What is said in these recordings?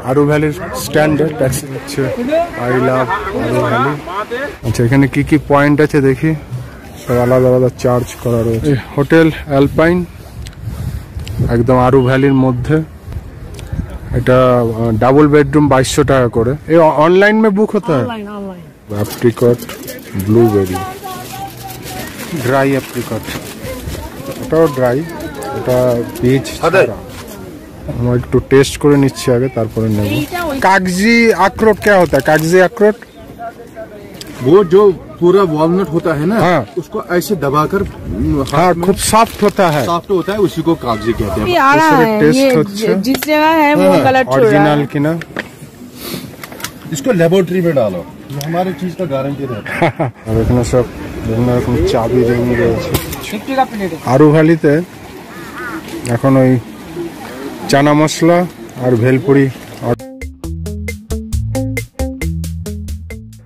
আরু ভ্যালির স্ট্যান্ডে ট্যাক্সি নিচ্ছে I love Aru valley. আচ্ছা এখানে কি কি পয়েন্ট আছে দেখি, সব আলাদা আলাদা চার্জ করা রয়েছে। হোটেল অ্যালপাইন একদম আরু ভ্যালির মধ্যে, এটা ডাবল বেডরুম 2200 টাকা করে। এই অনলাइन में बुक होता है? एप्रिकॉट ब्लूबेरी ड्राई एप्रिकॉट, এটাও ড্রাই, এটা বীজ ছাড়া। আমরা একটু টেস্ট করে নিচ্ছি আগে, তারপরে নেব। कागजी अखरोट क्या होता है? कागजी अखरोट वो जो पूरा वॉलनट होता है ना, हाँ। उसको ऐसे दबाकर, हाँ खूब सॉफ्ट होता है, सॉफ्ट होता है, उसी को कागजी कहते हैं। जिस जगह है वो कलर ओरिजिनल की ना। इसको लेबोरेटरी में डालो, हमारी चीज का गारंटी रहता है। আর এখানে সব বিভিন্ন রকম চাবি রিং রয়েছে। আরু ভ্যালিতে এখন ওই চানা মশলা আর bhelpuri.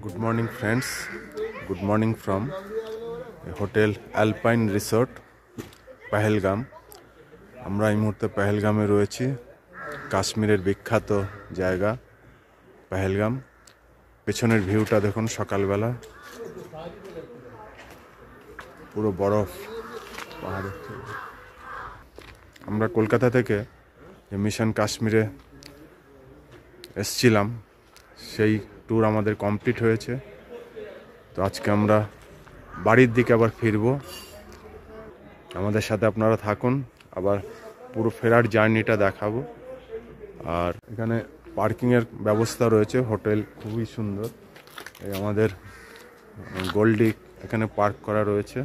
Good morning friends, good morning from hotel Alpine Resort Pahalgam. আমরা এই মুহূর্তে পেহেলগামে রয়েছি, কাশ্মীরের বিখ্যাত জায়গা পেহেলগাম। পেছনের ভিউটা দেখুন, সকালবেলা পুরো বরফ পাহাড়ে। আমরা কলকাতা থেকে মিশন কাশ্মীরে এসছিলাম, সেই ট্যুর আমাদের কমপ্লিট হয়েছে। তো আজকে আমরা বাড়ির দিকে আবার ফিরবো। আমাদের সাথে আপনারা থাকুন, আবার পুরো ফেরার জার্নিটা দেখাবো। আর এখানে পার্কিংয়ের ব্যবস্থা রয়েছে, হোটেল খুবই সুন্দর। এই আমাদের গোল্ডি এখানে পার্ক করা রয়েছে।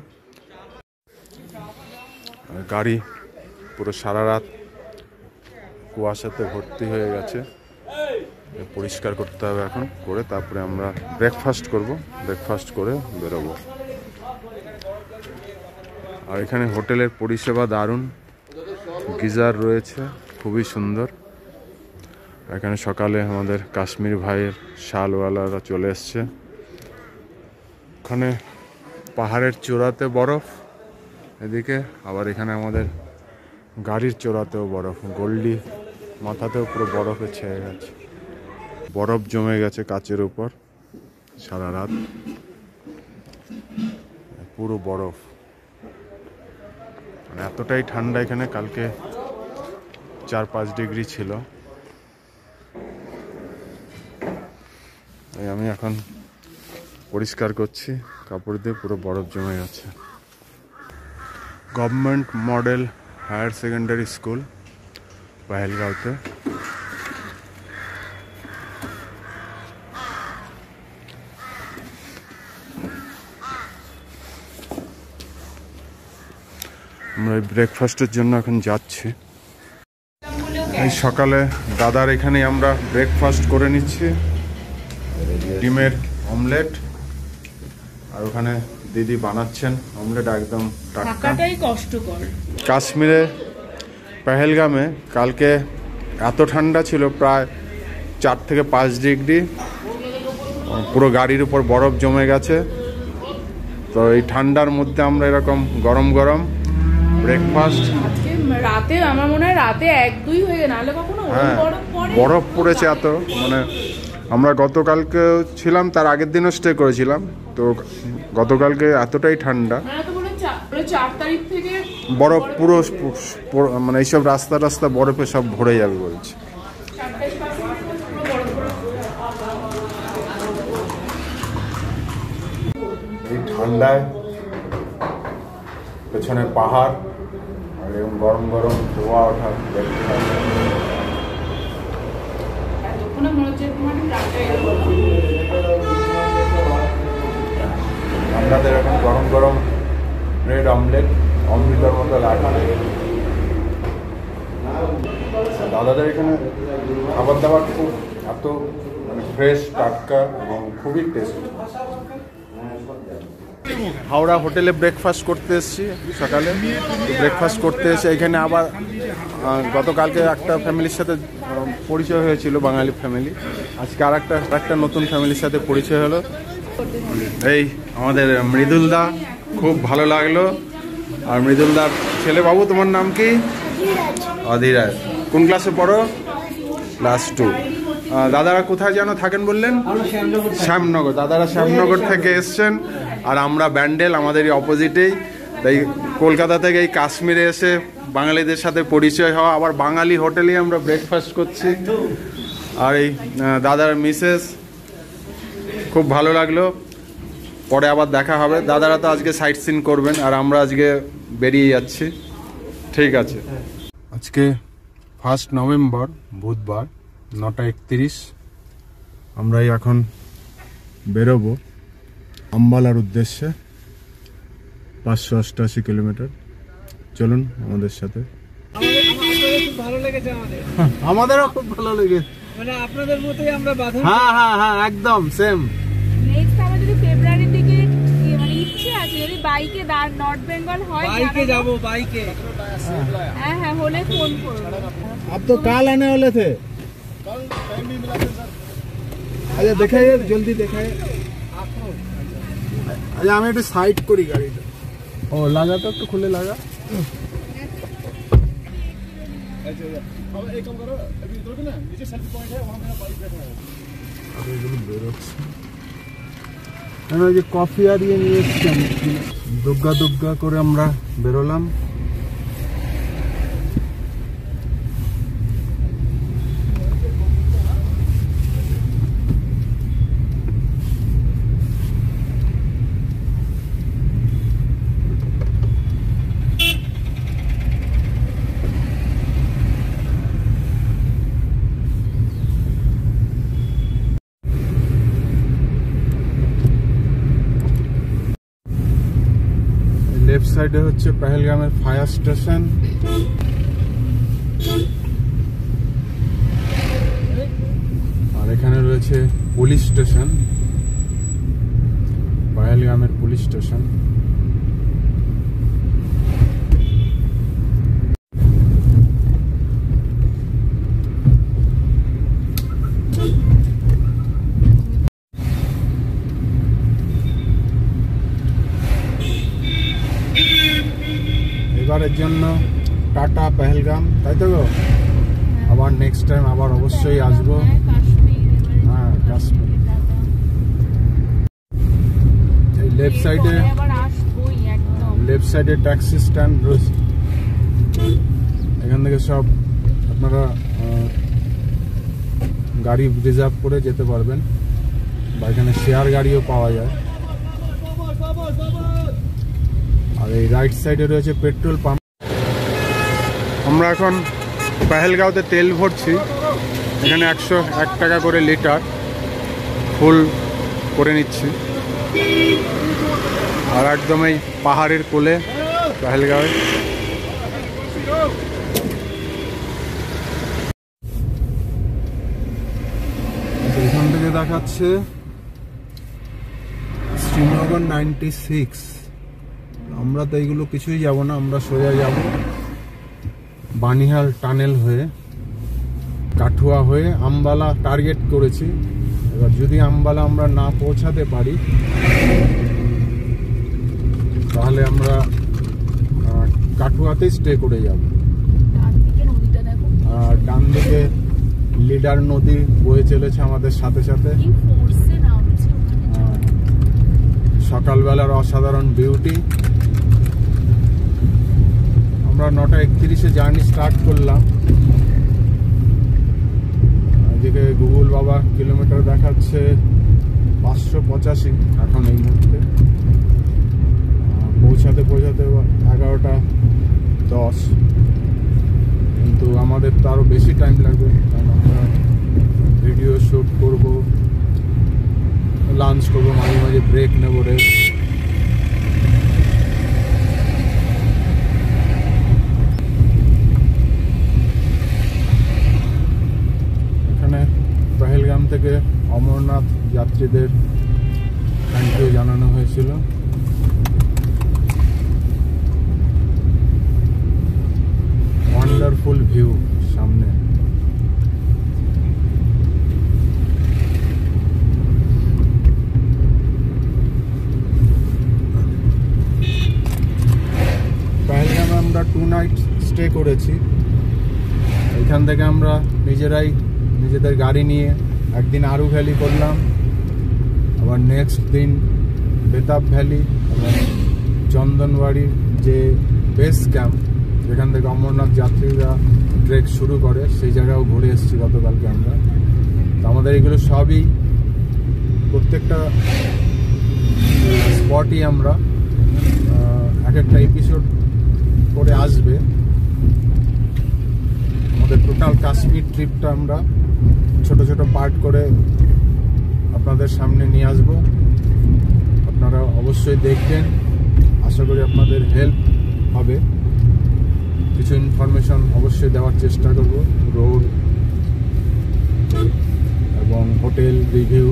গাড়ি পুরো সারা রাত কুয়াশাতে ভর্তি হয়ে গেছে, পরিষ্কার করতে হবে এখন, করে তারপরে আমরা ব্রেকফাস্ট করব, ব্রেকফাস্ট করে বেরোবো। আর এখানে হোটেলের পরিষেবা দারুণ, গিজার রয়েছে খুবই সুন্দর। এখানে সকালে আমাদের কাশ্মীর ভাইয়ের শালওয়ালারা চলে এসছে। ওখানে পাহাড়ের চূড়াতে বরফ, এদিকে আবার এখানে আমাদের গাড়ির চূড়াতেও বরফ, গোল্ডি মাথাতেও পুরো বরফে ছেয়ে গেছে, বরফ জমে গেছে কাচের উপর সারা রাত, পুরো বরফ। মানে এতটাই ঠান্ডা এখানে, কালকে 4-5 ডিগ্রি ছিল। আমি এখন পরিষ্কার করছি কাপড় দিয়ে, পুরো বরফ জমে গেছে। Government model higher secondary school পেহেলগাঁওতে। আমরা ব্রেকফাস্টের জন্য এখন যাচ্ছি। এই সকালে দাদার এখানে আমরা ব্রেকফাস্ট করে নিচ্ছি, ডিমের অমলেট, আর ওখানে দিদি বানাচ্ছেন অমলেট একদম টাটকা। কষ্টকর। কাশ্মীরে পেহেলগামে কালকে এত ঠান্ডা ছিল, প্রায় 4 থেকে 5 ডিগ্রি, পুরো গাড়ির উপর বরফ জমে গেছে। তো এই ঠান্ডার মধ্যে আমরা এরকম গরম গরম ব্রেকফাস্ট। রাতে আমার মনে হয় রাতে 1-2 হয়ে গেল, নাহলে কখনো বরফ পড়েছে এত। মানে আমরা গতকালকে ছিলাম, তার আগের দিনও স্টে করেছিলাম, তো গতকালকে এতটাই ঠান্ডা, 4 তারিখ থেকে বরফ পুরো মানে এইসব রাস্তা রাস্তা বরফে সব ভরে যাবে বলছে। এই ঠান্ডায় পেছনে পাহাড় আর এরকম গরম গরম ধোয়া ওঠা দেখতে পাবে। আপনাদের এখন গরম গরম ব্রেড অমলেট, অমৃতের মতো লাগা। দাদাদের এখানে খাবার দাবার খুব এত মানে ফ্রেশ, টাটকা এবং খুবই টেস্টি। হাওড়া হোটেলে ব্রেকফাস্ট করতে এসেছি সকালে। ব্রেকফাস্ট করতে এসে এখানে আবার গতকালকে একটা ফ্যামিলির সাথে পরিচয় হয়েছিল, বাঙালি ফ্যামিলি। আজকে আর একটা নতুন ফ্যামিলির সাথে পরিচয় হলো। এই আমাদের মৃদুলদা, খুব ভালো লাগলো। আর মৃদুলদার ছেলে, বাবু তোমার নাম কি? অধীরাজ। কোন ক্লাসে পড়ো? লাস্ট 2। দাদারা কোথায় যেন থাকেন বললেন? শ্যামনগর। দাদারা শ্যামনগর থেকে এসছেন, আর আমরা ব্যান্ডেল, আমাদেরই অপোজিটেই। তাই কলকাতা থেকে এই কাশ্মীরে এসে বাঙালিদের সাথে পরিচয় হওয়া, আবার বাঙালি হোটেলেই আমরা ব্রেকফাস্ট করছি। আর এই দাদার মিসেস, খুব ভালো লাগলো। পরে আবার দেখা হবে। দাদারা তো আজকে সাইট সিন করবেন, আর আমরা আজকে বেরিয়ে যাচ্ছি। ঠিক আছে। আজকে 1 নভেম্বর বুধবার, 9:31। আমরাই এখন বেরোবো আম্বালার উদ্দেশ্যে, 588 কিলোমিটার। চলুন আমাদের সাথে। আমাদেরও খুব ভালো লেগেছে, মানে আপনাদের মতোই আমরা বাঁধন। হ্যাঁ হ্যাঁ হ্যাঁ, একদম সেম। নেক্সট আমার যদি ফেব্রুয়ারির দিকে মানে ইচ্ছে আছে, যদি বাইকে নর্থ বেঙ্গল হয়, বাইকে যাব, বাইকে। হ্যাঁ হ্যাঁ, হলে ফোন করব। अब तो काल आने वाले थे। कल टाइम नहीं मिला था सर। अच्छा देखाइए, जल्दी देखाइए। अच्छा আমি একটু সাইড করি গাড়িটা। ও লাগা তো, একটু খুলে লাগা। अब एक काम करो, अभी इधर को ना नीचे सेल्फी पॉइंट है, वहां मेरा बाइक बैठा है। আরে এগুলো বেরোচ্ছে। আমি যে কফি আর ইয়ে নিয়ে এসেছি, দুগ্গা দুগ্গা করে আমরা বেরোলাম। লেফট সাইডে হচ্ছে পেহেলগামের ফায়ার স্টেশন, আর এখানে রয়েছে পুলিশ স্টেশন, পেহেলগামের পুলিশ স্টেশন। এবারের জন্য টাটা পেহেলগাম, তাই তো গো? আবার নেক্সট টাইম আবার অবশ্যই আসবো। হ্যাঁ, কাশ্মীর। এই লেফট সাইডে ট্যাক্সি স্ট্যান্ড রয়েছে, এখান থেকে সব আপনারা গাড়ি রিজার্ভ করে যেতে পারবেন, বা এখানে শেয়ার গাড়িও পাওয়া যায়। আর এই রাইট সাইডে রয়েছে পেট্রোল পাম্প। আমরা এখন পেহেলগাঁওতে তেল ভরছি। এখানে 101 টাকা করে লিটার ফুল করে নিচ্ছি। আর একদম এই পাহাড়ের কোলে পেহেলগাঁওয়ে। এখান থেকে দেখাচ্ছে শ্রীনগর 96। আমরা তো এইগুলো কিছুই যাব না, আমরা সোজা যাব বানিহাল টানেল হয়ে, কাঠুয়া হয়ে আম্বালা টার্গেট করেছি। এবার যদি আম্বালা আমরা না পৌঁছাতে পারি, তাহলে আমরা কাঠুয়াতেই স্টে করে যাব। আর ডান দিকে লিডার নদী বয়ে চলেছে আমাদের সাথে সাথে। সকালবেলার অসাধারণ বিউটি। আমরা 9:31-এ জার্নি স্টার্ট করলাম। এদিকে গুগল বাবা কিলোমিটার দেখাচ্ছে 585 এখন এই মুহূর্তে। পৌঁছাতে 11:10, কিন্তু আমাদের তো আরো বেশি টাইম লাগবে, কারণ আমরা ভিডিও শুট করব, লাঞ্চ করবো, মাঝে মাঝে ব্রেক নেব, রেস্ট। এখানে পেহেলগাম থেকে অমরনাথ যাত্রীদের থ্যাংক ইউ জানানো হয়েছিল। ওয়ান্ডারফুল ভিউ সামনে। পেহেলগামে আমরা 2 নাইট স্টে করেছি। এখান থেকে আমরা নিজেরাই নিজেদের গাড়ি নিয়ে একদিন আরু ভ্যালি করলাম, আবার নেক্সট দিন বেতাব ভ্যালি এবং চন্দনবাড়ির যে বেস ক্যাম্প যেখান থেকে অমরনাথ যাত্রীরা ট্রেক শুরু করে সেই জায়গাও ঘুরে এসেছি গতকালকে আমরা। তো আমাদের এগুলো সবই প্রত্যেকটা স্পটই আমরা এক একটা এপিসোড করে আসবে। আমাদের টোটাল কাশ্মীর ট্রিপটা আমরা ছোট ছোট পার্ট করে আপনাদের সামনে নিয়ে আসব। আপনারা অবশ্যই দেখবেন, আশা করি আপনাদের হেল্প হবে। কিছু ইনফরমেশন অবশ্যই দেওয়ার চেষ্টা করব, রোড এবং hotel review,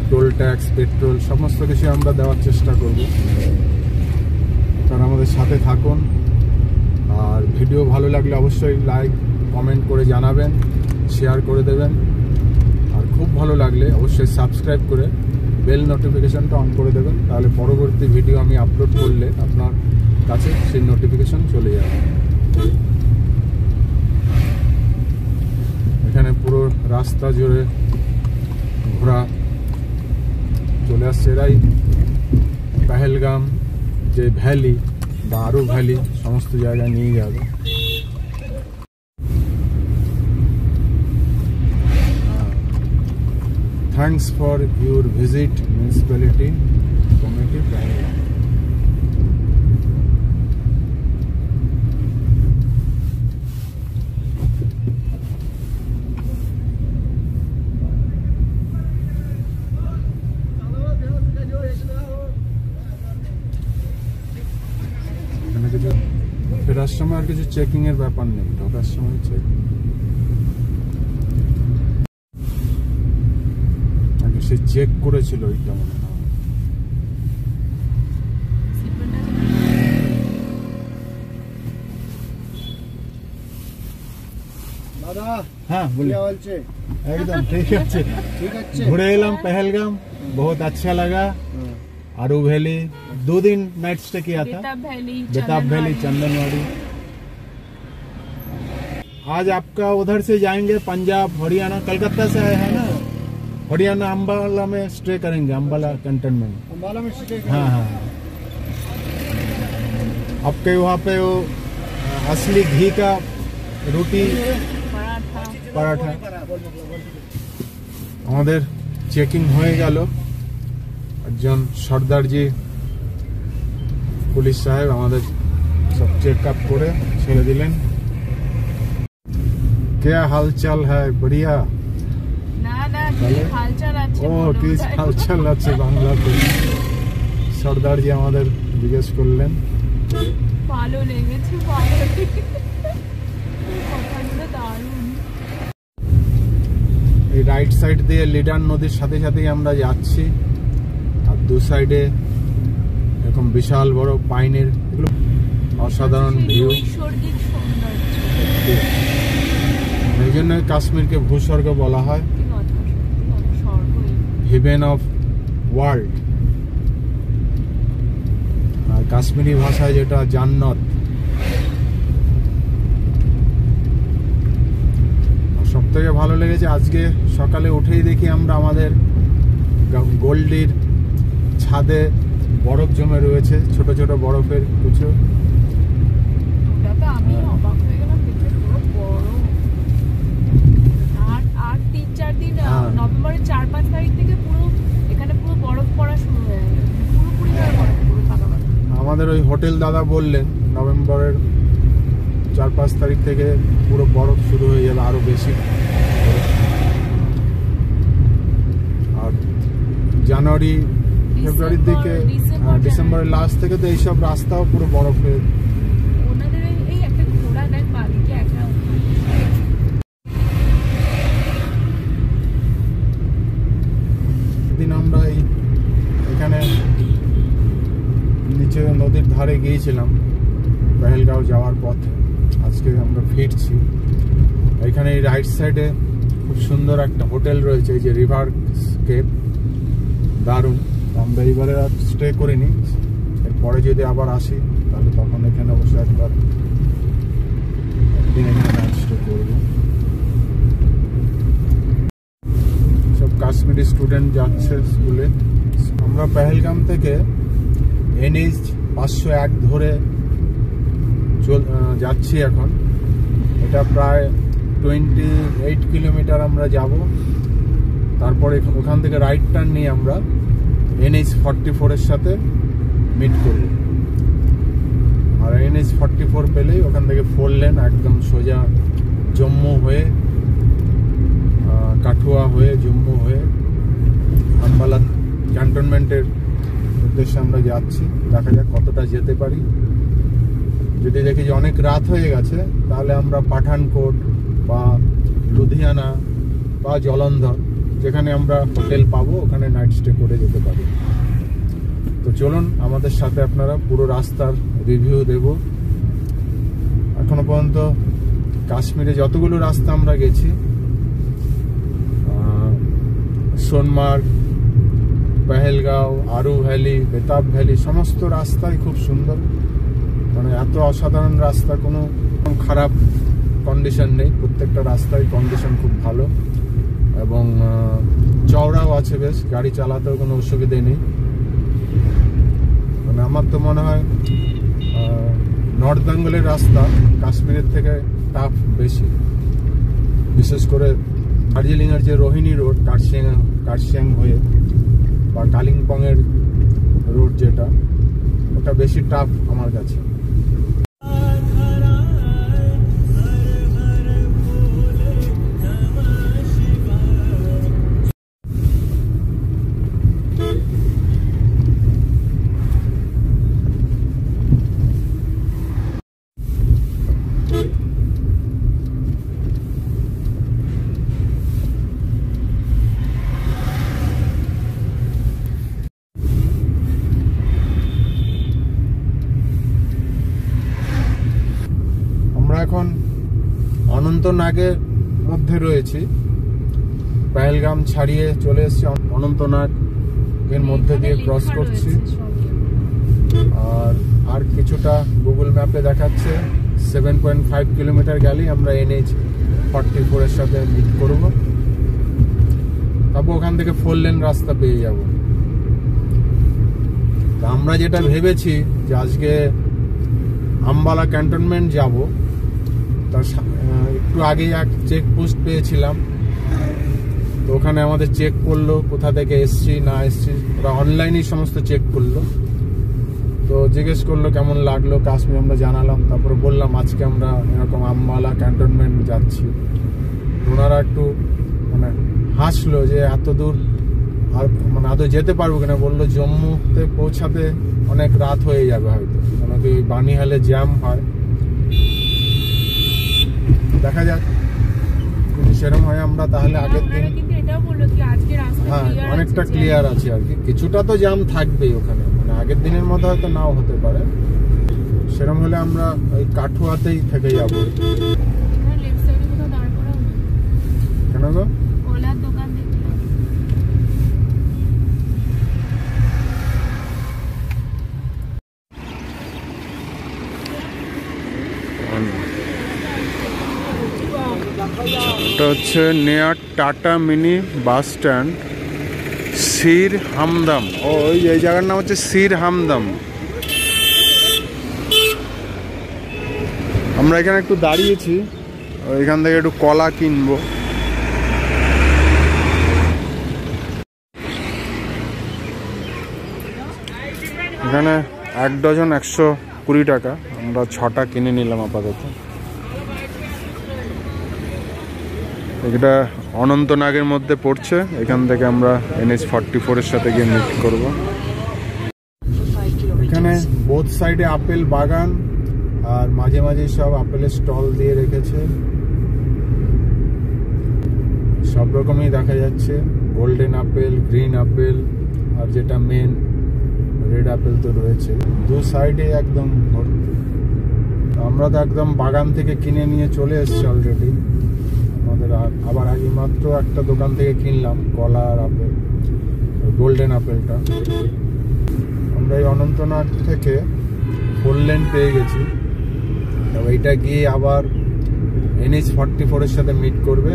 toll tax, petrol সমস্ত কিছু আমরা দেওয়ার চেষ্টা করব। আপনারা আমাদের সাথে থাকুন, আর ভিডিও ভালো লাগলে অবশ্যই লাইক কমেন্ট করে জানাবেন, শেয়ার করে দেবেন, আর খুব ভালো লাগলে অবশ্যই সাবস্ক্রাইব করে বেল নোটিফিকেশনটা অন করে দেবেন, তাহলে পরবর্তী ভিডিও আমি আপলোড করলে আপনার কাছে সেই নোটিফিকেশন চলে যাবে। এখানে পুরো রাস্তা জুড়ে ঘোরা চলে আসছে, এরাই পেহেলগাম যে ভ্যালি বা আরু ভ্যালি সমস্ত জায়গায় নিয়ে যাবে। Thanks for your visit, Municipality Committee, Pehelgam. এখানে কিছু ফেরার সময় আর কিছু চেকিং এর ব্যাপার নেই, ঢোকার সময় চেক। সে চেক করেছিল ওইটা মনে হয়। দাদা হ্যাঁ কি বলছে? একদম ঠিক আছে, ঠিক আছে। ঘুরে এলাম पहलगाम, बहुत अच्छा लगा। आरू वैली 2 दिन नाइट स्टे किया था, बेताब वैली, चंदनवाड़ी। आज आपका उधर से जाएंगे पंजाब, हरियाणा, कलकत्ता से आए हैं ना, हरियाणा अम्बाला में स्टे करेंगे, अम्बाला कैंटोनमेंट। अम्बाला में स्टे? हाँ हाँ। आपके वहाँ पे वो असली घी का रोटी पराठा। আমাদের চেকিং হয়ে গেল, একজন সর্দারজি পুলিশ সাহেব আমাদের সব চেক আপ করে ছেড়ে দিলেন। क्या हालचाल है? बढ़िया। ও কি হালচাল আছে বাংলাতে? সর্দারজি আমাদের জিজ্ঞেস করলেন। ভালো লেগেছে, ভালো দারুণ। এই রাইট সাইড দিয়ে লিডার নদীর সাথে সাথেই আমরা যাচ্ছি, আর দু সাইডে এরকম বিশাল বড় পাইনের এগুলো অসাধারণ ভিউ। এই জন্য কাশ্মীরকে ভূস্বর্গ বলা হয়, হেভেন অফ ওয়ার্ল্ড, আর কাশ্মীরি ভাষায় যেটা জান্নাত। সব থেকে ভালো লেগেছে আজকে সকালে উঠেই দেখি আমরা আমাদের গোল্ডির ছাদে বরফ জমে রয়েছে, ছোট ছোট বরফের কিছু। আর 3-4 দিন নভেম্বরের 4-5 তারিখ থেকে পুরো এখানে পুরো বরফ পড়া শুরু হয়ে গেল, পুরোপুরি বরফ, পুরো ফাঁকা। আমাদের ওই হোটেল দাদা বললেন নভেম্বরের 4-5 তারিখ থেকে পুরো বরফ শুরু হয়ে যাবে, আরো বেশি। আর জানুয়ারি ফেব্রুয়ারির দিকে, ডিসেম্বরের লাস্ট থেকে তো এইসব রাস্তাও পুরো বরফে। ওনাদের এই একটা ঘোড়া দেখ বাড়িতে একটা দিন আমরা এখানে নিচে নদীর ধারে গিয়েছিলাম পেহেলগাঁও যাওয়ার পথে, আজকে আমরা ফিরছি। এখানে এই রাইট সাইডে খুব সুন্দর একটা হোটেল রয়েছে, এই যে রিভার স্কেপ, দারুণ। আমরা এইবারে আর স্টে করিনি, এরপরে যদি আবার আসি তাহলে তখন এখানে অবশ্যই একদিন এখানে নাইট স্টে করবো। কাশ্মীরি স্টুডেন্ট যাচ্ছে স্কুলে। আমরা পেহেলগাম থেকে NH 501 ধরে যাচ্ছি এখন। এটা প্রায় 28 কিলোমিটার আমরা যাব। তারপরে ওখান থেকে রাইট টার্ন নিয়ে আমরা NH 44 এর সাথে মিট করব। আর NH 44 পেলেই ওখান থেকে 4 লেন একদম সোজা জম্মু হয়ে, কাঠুয়া হয়ে, জম্মু হয়ে আম্বালা ক্যান্টনমেন্টের উদ্দেশ্যে আমরা যাচ্ছি। দেখা যাক কতটা যেতে পারি। যদি দেখি যে অনেক রাত হয়ে গেছে তাহলে আমরা পাঠানকোট বা লুধিয়ানা বা জলন্ধর, যেখানে আমরা হোটেল পাবো, ওখানে নাইট স্টে করে যেতে পারি। তো চলুন আমাদের সাথে, আপনারা পুরো রাস্তার রিভিউ দেব। এখনো পর্যন্ত কাশ্মীরে যতগুলো রাস্তা আমরা গেছি, সোনমার্গ, পেহেলগাঁও, আরু ভ্যালি, বেতাব ভ্যালি, সমস্ত রাস্তাই খুব সুন্দর। মানে এত অসাধারণ রাস্তা, কোনো খারাপ কন্ডিশন নেই। প্রত্যেকটা রাস্তায় কন্ডিশন খুব ভালো এবং চওড়াও আছে বেশ, গাড়ি চালাতেও কোনো অসুবিধে নেই। মানে আমার তো মনে হয় নর্থ বেঙ্গলের রাস্তা কাশ্মীরের থেকে টাফ বেশি। বিশেষ করে দার্জিলিংয়ের যে রোহিণী রোড, কার্শিয়াং হয়ে বা কালিম্পংয়ের রোড যেটা, ওটা বেশি টাফ আমার কাছে। এখন অনন্তনাগের মধ্যে রয়েছি। পেহেলগাম ছাড়িয়ে চলে এসেছি, অনন্তনাগ এর মধ্যে দিয়ে ক্রস করছি। আর কিছুটা গুগল ম্যাপে দেখাচ্ছে 7.5 কিলোমিটার গেলেই আমরা NH 44 এর সাথে মিট করব। তারপর ওখান থেকে 4 লেন রাস্তা পেয়ে যাব। তা আমরা যেটা ভেবেছি যে আজকে আম্বালা ক্যান্টনমেন্ট যাব, একটু আগেই এক চেকপোস্ট পেয়েছিলাম। তো ওখানে আমাদের চেক করলো কোথা থেকে এসছি না এসছি, ওরা অনলাইনেই সমস্ত চেক করলো। তো জিজ্ঞেস করলো কেমন লাগলো কাশ্মীর, আমরা জানালাম। তারপরে বললাম আজকে আমরা এরকম আম্বালা ক্যান্টনমেন্ট যাচ্ছি। ওনারা একটু মানে হাসলো যে এত দূর আর মানে আদৌ যেতে পারবো কিনা। বললো জম্মুতে পৌঁছাতে অনেক রাত হয়ে যাবে হয়তো, কেন কি বানিহালে জ্যাম হয়। দেখা যাক যদি সেরকম হয় আমরা তাহলে আগের দিন, হ্যাঁ অনেকটা ক্লিয়ার আছে আর কি। কিছুটা তো জ্যাম থাকবেই ওখানে, মানে আগের দিনের মতো হয়তো নাও হতে পারে। সেরকম হলে আমরা ওই কাঠুয়াতেই থেকে যাবো। কেন গো? এটা হচ্ছে নেয়ার টাটা মিনি বাস স্ট্যান্ড, সির হামদম। ওই এই জায়গার নাম হচ্ছে সির হামদম। আমরা এখানে একটু দাঁড়িয়েছি, এখান থেকে একটু কলা কিনবো। এখানে 1 ডজন 120 টাকা। আমরা 6টা কিনে নিলাম আপাতত। এটা অনন্তনাগের মধ্যে পড়ছে, এখান থেকে আমরা NH 44 এর সাথে গিয়ে মিট করব। এখানে বোথ সাইডে আপেল বাগান, আর মাঝে মাঝে সব আপেলের স্টল দিয়ে রেখেছে। সব রকমই দেখা যাচ্ছে, গোল্ডেন আপেল, গ্রিন আপেল, আর যেটা মেন রেড আপেল তো রয়েছে। দু সাইডে একদম ভর্তি। আমরা তো একদম বাগান থেকে কিনে নিয়ে চলে এসেছি অলরেডি। আমাদের আবার আগে মাত্র একটা দোকান থেকে কিনলাম কলা আর আপেল, গোল্ডেন আপেলটা। আমরা এই অনন্তনাগ থেকে 4 লেন পেয়ে গেছি। এইটা গিয়ে আবার NH 44 এর সাথে মিট করবে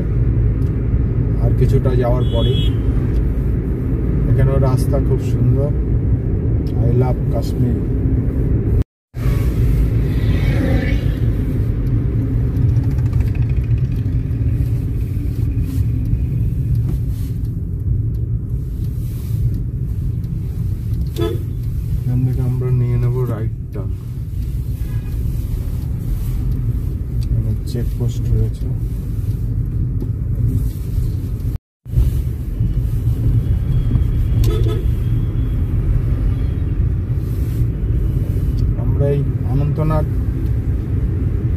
আর কিছুটা যাওয়ার পরেই। এখানেও রাস্তা খুব সুন্দর। I love Kashmir. এখান থেকে আমরা নিয়ে নেব রাইট টার্ন। চেক পোস্ট রয়েছে। আমরা এই অনন্তনাগ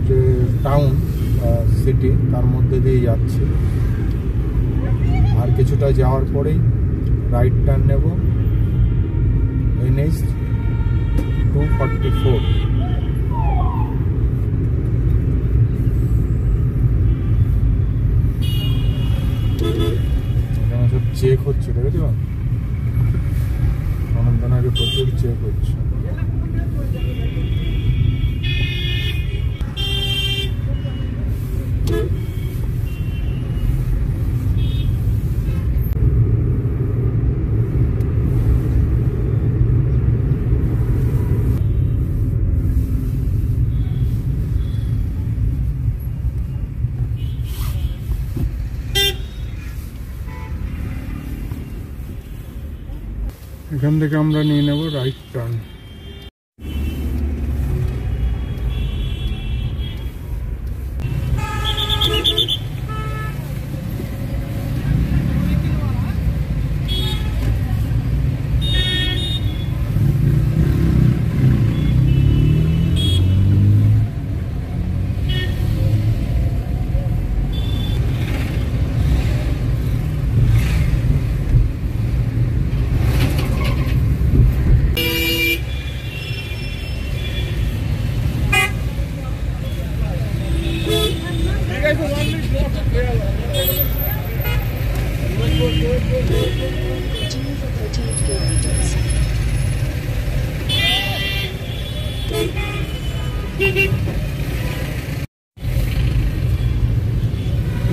যে টাউন সিটি তার মধ্যে দিয়ে যাচ্ছি। আর কিছুটা যাওয়ার পরেই রাইট টার্ন নেব NH 244। এখানে সব চেক হচ্ছে, দেখেছো? অনন্তনাগে প্রচুর চেক হচ্ছে। এখান থেকে আমরা নিয়ে নেব রাইট টার্ন।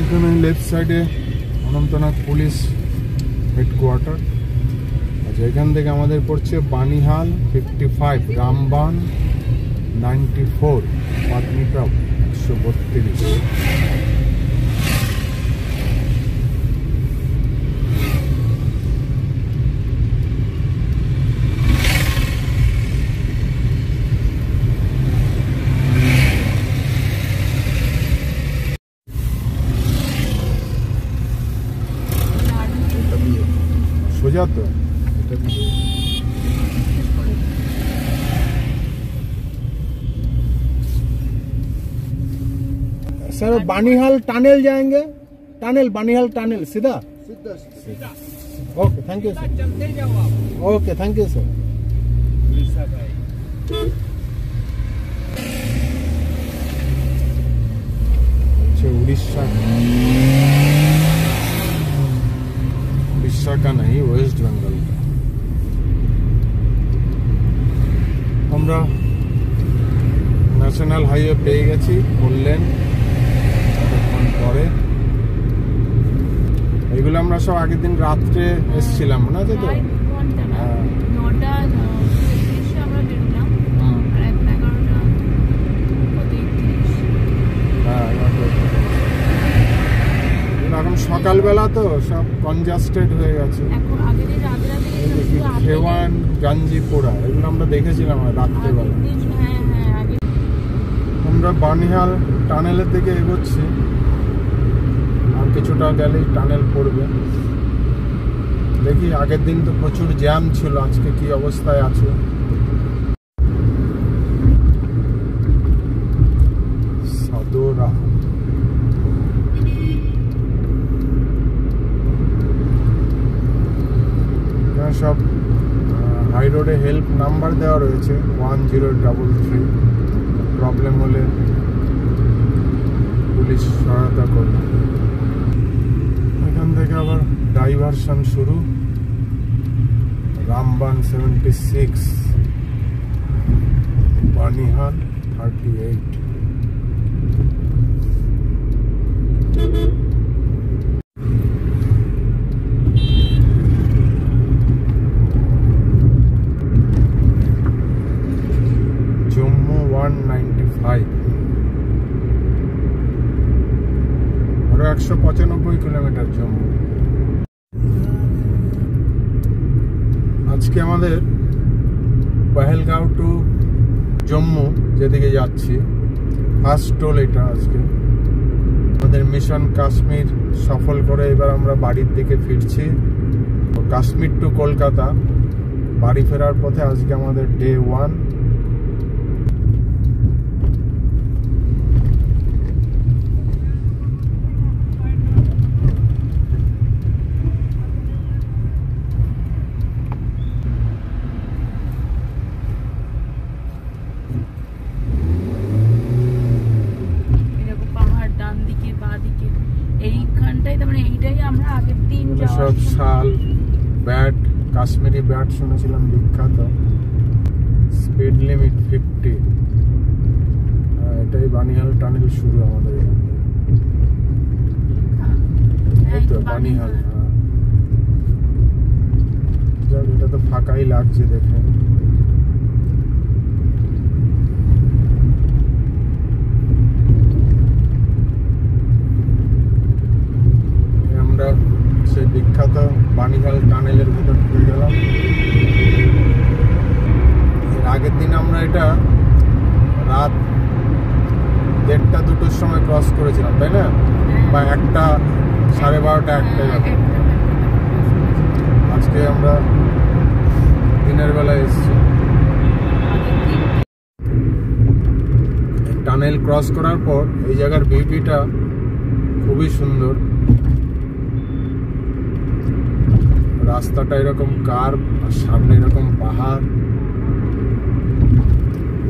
এখানে লেফট সাইডে অনন্তনাগ পুলিশ হেডকোয়ার্টার। আচ্ছা, এখান থেকে আমাদের পড়ছে বানিহাল 55, রামবান 94, পাটনিটপ 132। সোজা তো सर बानीहाल टनल जाएंगे, टनल बानीहाल टनल सीधा सीधा। Okay thank you sir. चलते जाओ आप। Okay thank you sir. Orissa का है। अच्छा उड़ीसा का नहीं, वेस्ट बेंगल का। আমরা ন্যাশনাল হাইওয়ে পেয়ে গেছি, বললেন পরে। এইগুলো আমরা সব আগের দিন রাত্রে এসেছিলাম না, তো প্রায় 2 ঘন্টা না, 9টা 30 আমরা বেরোলাম আর এখন 11টা কত 31। হ্যাঁ এখন সকালবেলা তো সব কনজাস্টেড হয়ে গেছে। এখন আগের দিন রাতে খেওয়ান গাঞ্জিপোড়া এগুলো আমরা দেখেছিলাম রাত্রেবেলা। হ্যাঁ আগে আমরা বানিহাল টানেলের দিকে এগোচ্ছি, আর কিছুটা গেলেই টানেল পড়বে। দেখি, আগের দিন তো প্রচুর জ্যাম ছিল, আজকে কি অবস্থায় আছে। সাদোরা সব হাই রোডে হেল্প নাম্বার দেওয়া রয়েছে 1033। প্রবলেম হলে পুলিশ সহায়তা করবে। এখান থেকে আবার ডাইভারশন শুরু, রামবান 76, বানিহাল 38। 195, আরো 195 কিলোমিটার জম্মু। আজকে আমাদের পহেলগাঁও টু জম্মু যেদিকে যাচ্ছি, ফার্স্ট টোল এটা। আজকে আমাদের মিশন কাশ্মীর সফল করে এবার আমরা বাড়ির দিকে ফিরছি। কাশ্মীর টু কলকাতা বাড়ি ফেরার পথে আজকে আমাদের ডে 1। সব শাল ব্যাট, কাশ্মীরি ব্যাট শুনেছিলাম বিখ্যাত। Speed limit 50। এটাই বানিহাল টানেল শুরু আমাদের এখান থেকে। এই তো বানিহাল। যাক, এটা তো ফাঁকাই লাগছে দেখে। আমরা সেই বিখ্যাত বানিহাল টানেলের ভিতর ঢুকে গেলাম। এর আগের দিন আমরা এটা রাত 1:30-2টোর সময় ক্রস করেছিলাম, তাই না? বা 1টা, 12:30, 1টা। আজকে আমরা দিনের বেলায় এসেছি। টানেল ক্রস করার পর এই জায়গার বিউটিটা খুবই সুন্দর। রাস্তাটা এরকম কার্ভ, আর সামনে এরকম পাহাড়।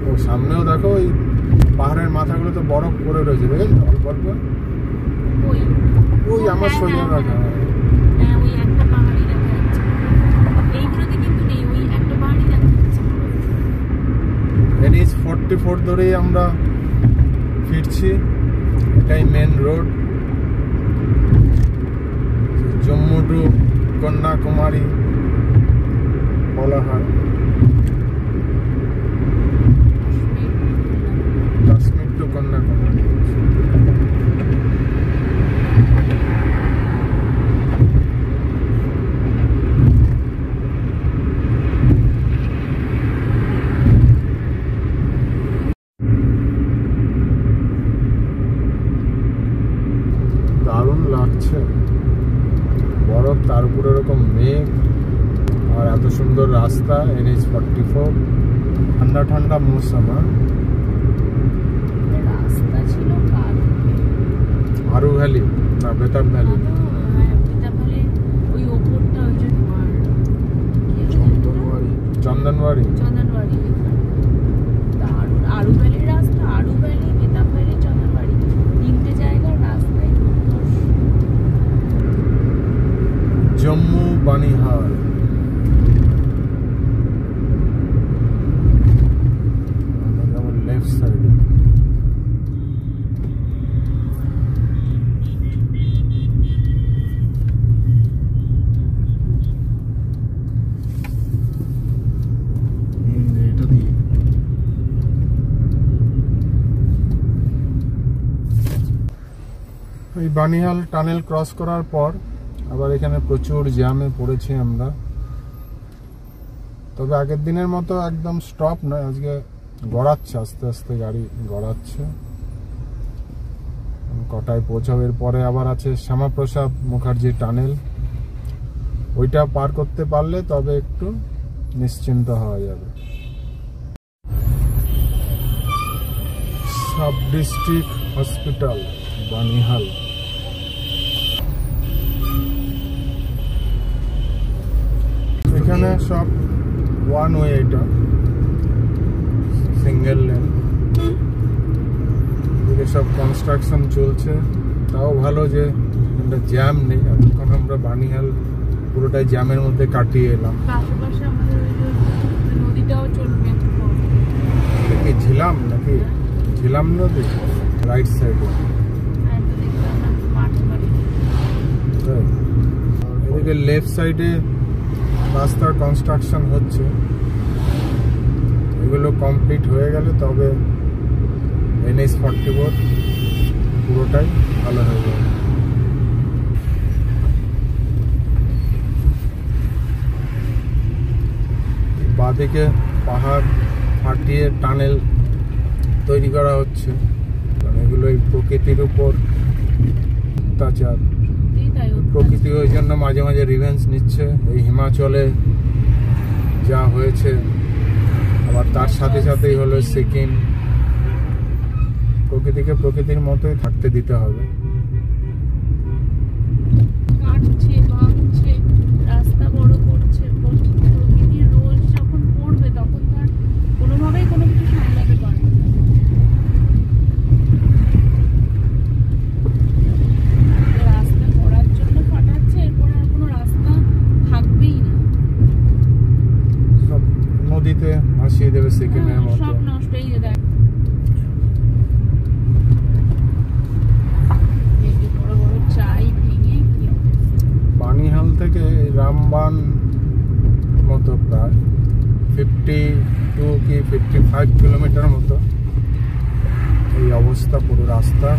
ও সামনেও দেখো ওই পাহাড়ের মাথাগুলো তো বরফ পড়ে রয়েছে, দেখেছো অল্প অল্প। ওই আমার সোজা দেখা NH 44 ধরেই আমরা ফিরছি। এটাই main road, Jammu to Kanyakumari বলা হয়। কাশ্মীর টু কন্যাকুমারী। দারুণ লাগছে, বরফ, তার উপরে এরকম মেঘ, আর এত সুন্দর রাস্তা। NH 44, ঠান্ডা ঠান্ডা মৌসুম। আরু ভ্যালি না বেতাব ভ্যালি? চন্দনবাড়ি। আরু ভ্যালির রাস্তা, আরু ভ্যালি, বেতাব ভ্যালি, চন্দনবাড়ি, 3টে জায়গার রাস্তায়। জম্মু বানিহাল। লেফট সাইডে এটা দিয়ে এই বানিহাল টানেল ক্রস করার পর আবার এখানে প্রচুর জ্যামে পড়েছি আমরা। তবে আগের দিনের মতো একদম স্টপ নয়, আজকে গড়াচ্ছে, আস্তে আস্তে গাড়ি গড়াচ্ছে। কটায় পৌঁছাবে? পরে আবার আছে শ্যামাপ্রসাদ মুখার্জি টানেল, ওইটা পার করতে পারলে তবে একটু নিশ্চিন্ত হওয়া যাবে। Sub district hospital Banihal. এখানে সব ওয়ান ওয়ে, এটা সিঙ্গেল লেন। এদিকে সব কনস্ট্রাকশন চলছে, তাও ভালো যে এটা জ্যাম নেই। এখন আমরা বানিহাল পুরোটাই জ্যামের মধ্যে কাটিয়ে এলাম। কি ঝিলাম নাকি? ঝিলাম নদী রাইট সাইডে। এদিকে লেফট সাইডে রাস্তার কনস্ট্রাকশন হচ্ছে, এগুলো কমপ্লিট হয়ে গেলে তবে NH-44 পুরোটাই ভালো হয়ে যাবে। বাঁদিকে পাহাড় ফাটিয়ে টানেল তৈরি করা হচ্ছে, কারণ এগুলো এই প্রকৃতির উপর অত্যাচার। প্রকৃতি ওই জন্য মাঝে মাঝে রিভেঞ্জ নিচ্ছে। এই হিমাচলে যা হয়েছে, আবার তার সাথে সাথেই হলো সিকিম। প্রকৃতিকে প্রকৃতির মতোই থাকতে দিতে হবে। কাটছে, ভাঙছে, রাস্তা বড় করছে। প্রকৃতির রোল যখন পড়বে তখন তার কোনোভাবেই কোনো কিছু সামলাতে পারবে না। রাস্তা করার জন্য ফাটাচ্ছে, এরপরে আর কোনো রাস্তা থাকবেই না। সব নদীতে ভাসিয়ে দেবে সিকিমের মতো। সব নষ্ট হয়ে যায়। বড় বড় চাই ভেঙে কি বানিহাল থেকে রামবান মতো প্রায় 52 কি 55 কিলোমিটার মতো এই অবস্থা পুরো রাস্তা।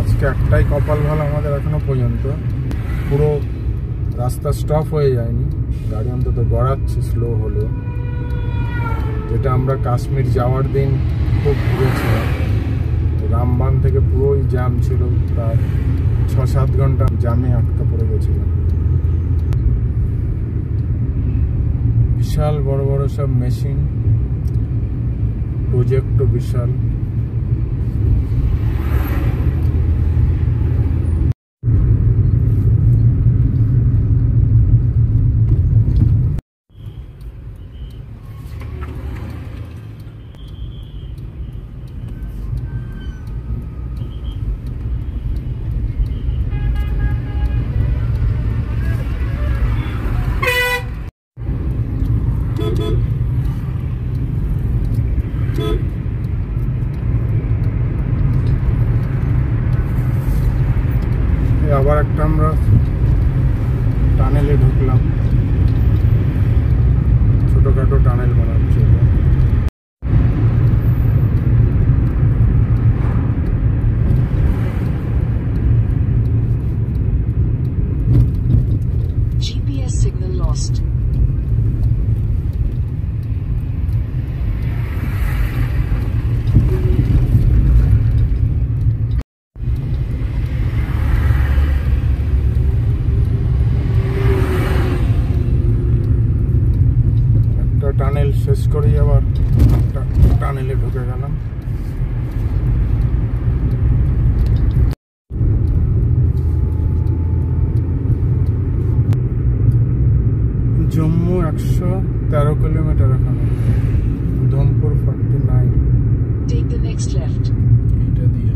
আজকে একটাই কপাল ভালো আমাদের এখনো পর্যন্ত, পুরো রাস্তা স্টপ হয়ে যায়নি, গাড়ি অন্তত গড়াচ্ছে স্লো হলেও। যেটা আমরা কাশ্মীর যাওয়ার দিন খুব ঘুরেছিলাম, রামবান থেকে পুরোই জ্যাম ছিল, প্রায় 6-7 ঘন্টা জ্যামে আটকা পড়ে গেছিলাম। বিশাল বড় বড় সব মেশিন, প্রজেক্টও বিশাল। আবার একটা আমরা টানেলে ঢুকলাম, ছোটখাটো টানেল বানাচ্ছে। GPS signal lost. টানেল শেষ করেই আবার টানেলে ঢুকে গেলাম। জম্মু 113 কিলোমিটার এখানে, Udhampur 49। Take the next left. এটা দিয়ে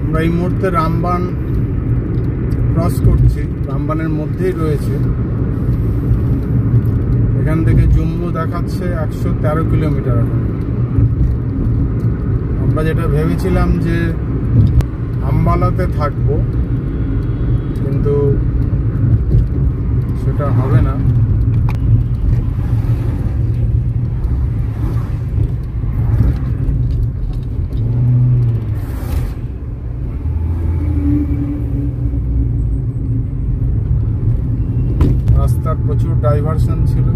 আমরা এই মুহূর্তে রামবান ক্রস করছি, রামবানের মধ্যেই রয়েছে। এখান থেকে জম্মু দেখাচ্ছে 113 কিলোমিটার। এখন আমরা যেটা ভেবেছিলাম যে আম্বালাতে থাকবো, কিন্তু সেটা হবে না। রাস্তার প্রচুর ডাইভারশন ছিল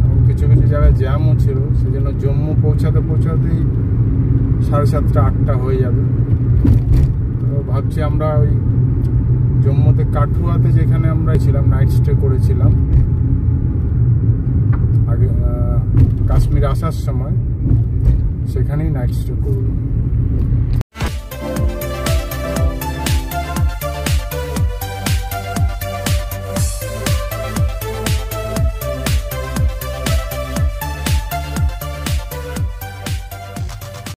এবং কিছু কিছু জায়গায় জ্যামও ছিল, সেজন্য জম্মু পৌঁছাতেই 7:30-8টা হয়ে যাবে। তো ভাবছি আমরা ওই জম্মুতে কাঠুয়াতে, যেখানে আমরা ছিলাম, নাইট স্টে করেছিলাম আগে কাশ্মীর আসার সময়, সেখানেই নাইট স্টে করব।